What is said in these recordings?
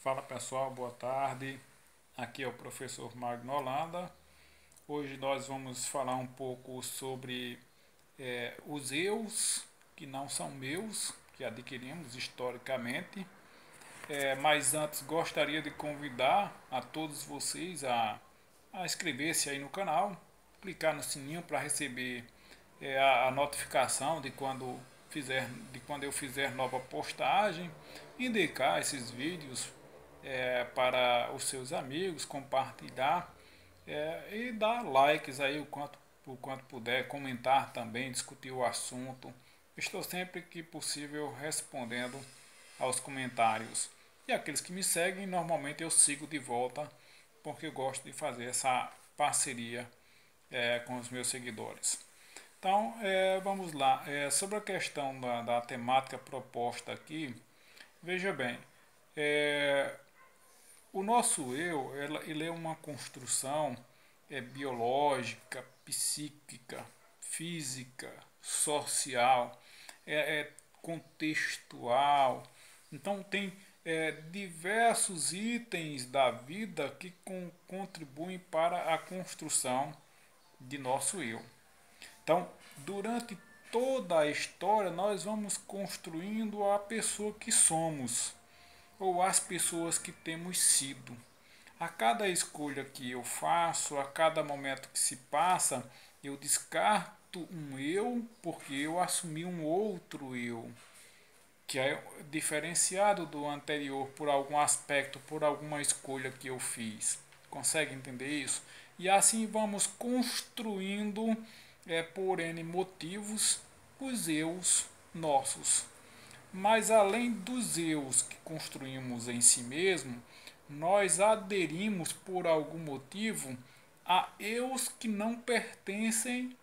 Fala pessoal, boa tarde. Aqui é o professor Magno Holanda. Hoje nós vamos falar um pouco sobre os eus que não são meus, que adquirimos historicamente. Mas antes gostaria de convidar a todos vocês a inscrever-se aí no canal, clicar no sininho para receber a notificação de quando eu fizer nova postagem, indicar esses vídeos para os seus amigos, compartilhar e dar likes aí o quanto puder, comentar também, discutir o assunto. Estou sempre que possível respondendo aos comentários. E aqueles que me seguem, normalmente eu sigo de volta, porque eu gosto de fazer essa parceria com os meus seguidores. Então, vamos lá. Sobre a questão da temática proposta aqui, veja bem, é, o nosso eu, ele é uma construção biológica, psíquica, física, social, contextual. Então tem diversos itens da vida que contribuem para a construção de nosso eu. Então, durante toda a história, nós vamos construindo a pessoa que somos ou as pessoas que temos sido. A cada escolha que eu faço, a cada momento que se passa, eu descarto um eu porque eu assumi um outro eu, que é diferenciado do anterior por algum aspecto, por alguma escolha que eu fiz. Consegue entender isso? E assim vamos construindo, por N motivos, os eus nossos. Mas além dos eus que construímos em si mesmo, nós aderimos por algum motivo a eus que não pertencem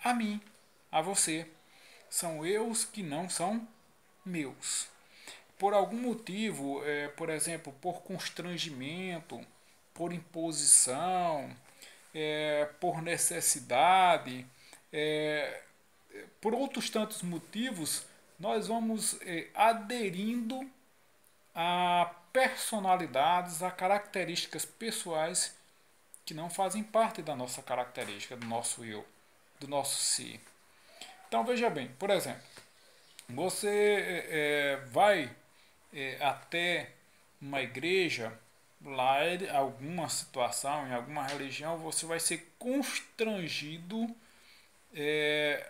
a mim, a você. São eus que não são meus. Por algum motivo, por exemplo, por constrangimento, por imposição, por necessidade, é, por outros tantos motivos, nós vamos aderindo a personalidades, a características pessoais que não fazem parte da nossa característica, do nosso eu, do nosso si. Então veja bem, por exemplo, você vai até uma igreja, lá em alguma situação, em alguma religião, você vai ser constrangido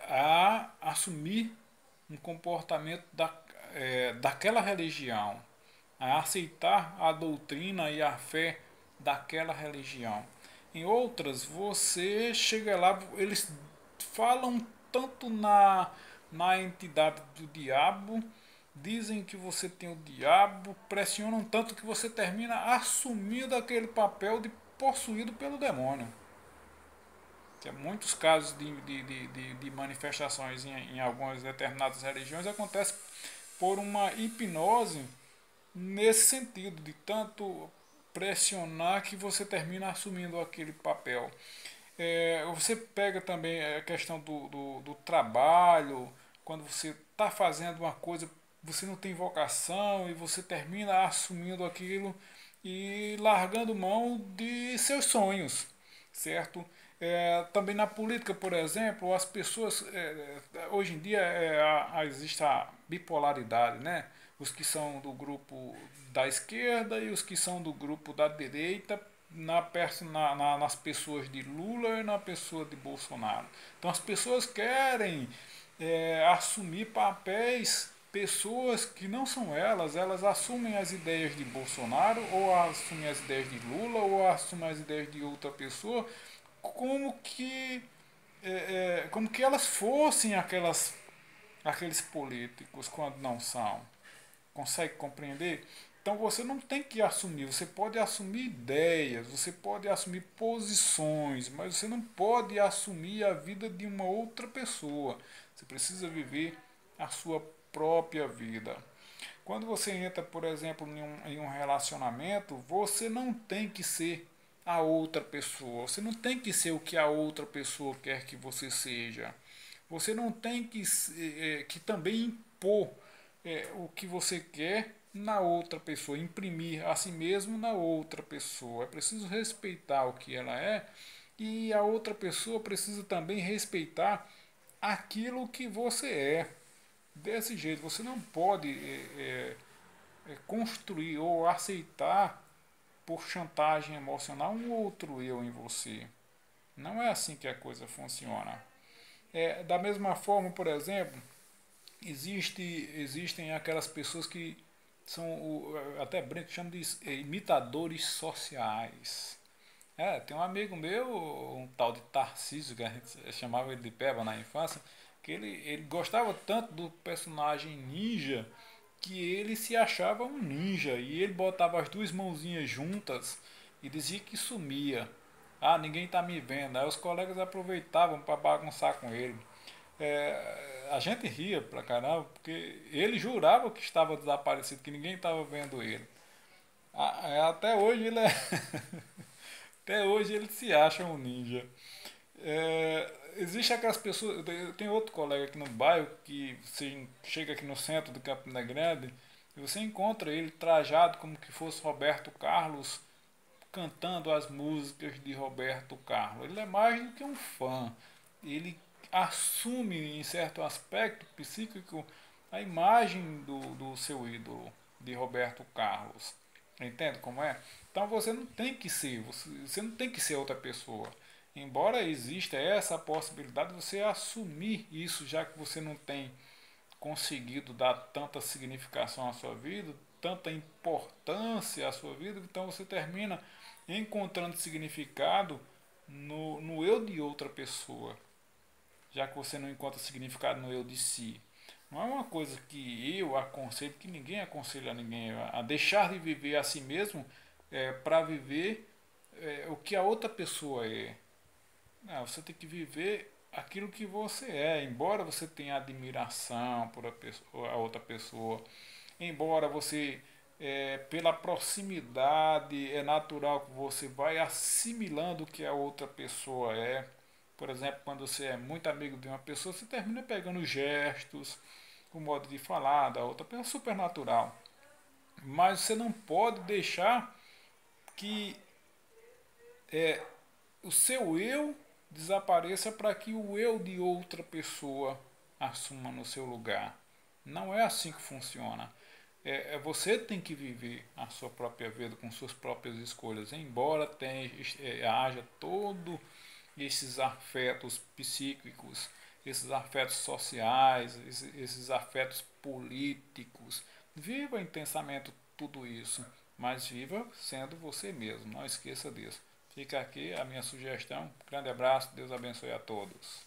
a assumir um comportamento daquela religião, a aceitar a doutrina e a fé daquela religião. Em outras, você chega lá, eles falam tanto na entidade do diabo, dizem que você tem o diabo, pressionam tanto que você termina assumindo aquele papel de possuído pelo demônio. Tem muitos casos de manifestações em algumas determinadas religiões acontece por uma hipnose nesse sentido, de tanto pressionar que você termina assumindo aquele papel. Você pega também a questão do trabalho, quando você está fazendo uma coisa, você não tem vocação e você termina assumindo aquilo e largando mão de seus sonhos, certo? Também na política, por exemplo, as pessoas, hoje em dia existe a bipolaridade, né? Os que são do grupo da esquerda e os que são do grupo da direita nas pessoas de Lula e na pessoa de Bolsonaro. Então as pessoas querem assumir papéis, pessoas que não são elas assumem as ideias de Bolsonaro, ou assumem as ideias de Lula, ou assumem as ideias de outra pessoa, como que elas fossem aqueles políticos quando não são. Consegue compreender? Então você não tem que assumir, você pode assumir ideias, você pode assumir posições, mas você não pode assumir a vida de uma outra pessoa. Você precisa viver a sua própria vida. Quando você entra, por exemplo, em um relacionamento, você não tem que ser a outra pessoa, você não tem que ser o que a outra pessoa quer que você seja. Você não tem que também impor o que você quer na outra pessoa, imprimir a si mesmo na outra pessoa. É preciso respeitar o que ela é e a outra pessoa precisa também respeitar aquilo que você é. Desse jeito, você não pode construir ou aceitar por chantagem emocional um outro eu em você. Não é assim que a coisa funciona. Da mesma forma, por exemplo, existem aquelas pessoas que são, até brinco, chamam de imitadores sociais. Tem um amigo meu, um tal de Tarcísio, que a gente chamava ele de Peba na infância, que ele gostava tanto do personagem ninja que ele se achava um ninja e ele botava as duas mãozinhas juntas e dizia que sumia. Ah, ninguém tá me vendo. Aí os colegas aproveitavam para bagunçar com ele. A gente ria pra caramba, porque ele jurava que estava desaparecido, que ninguém estava vendo ele. Até hoje ele até hoje ele se acha um ninja. Existe aquelas pessoas. Eu tenho outro colega aqui no bairro que você chega aqui no centro do Campina Grande e você encontra ele trajado como que fosse Roberto Carlos cantando as músicas de Roberto Carlos. Ele é mais do que um fã. Ele assume em certo aspecto psíquico a imagem do seu ídolo, de Roberto Carlos. Entende como é? Então você não tem que ser, você não tem que ser outra pessoa. Embora exista essa possibilidade de você assumir isso, já que você não tem conseguido dar tanta significação à sua vida, tanta importância à sua vida, então você termina encontrando significado no eu de outra pessoa, já que você não encontra significado no eu de si. Não é uma coisa que eu aconselho, que ninguém aconselha a ninguém a deixar de viver a si mesmo para viver o que a outra pessoa é. Não, você tem que viver aquilo que você é, embora você tenha admiração por a outra pessoa, embora você, pela proximidade, é natural que você vai assimilando o que a outra pessoa é. Por exemplo, quando você é muito amigo de uma pessoa, você termina pegando gestos, o modo de falar da outra pessoa, é super natural. Mas você não pode deixar que o seu eu desapareça para que o eu de outra pessoa assuma no seu lugar. Não é assim que funciona. Você tem que viver a sua própria vida com suas próprias escolhas, embora haja todo esses afetos psíquicos, esses afetos sociais, esses afetos políticos. Viva intensamente tudo isso, mas viva sendo você mesmo, não esqueça disso. Fica aqui a minha sugestão. Grande abraço, Deus abençoe a todos.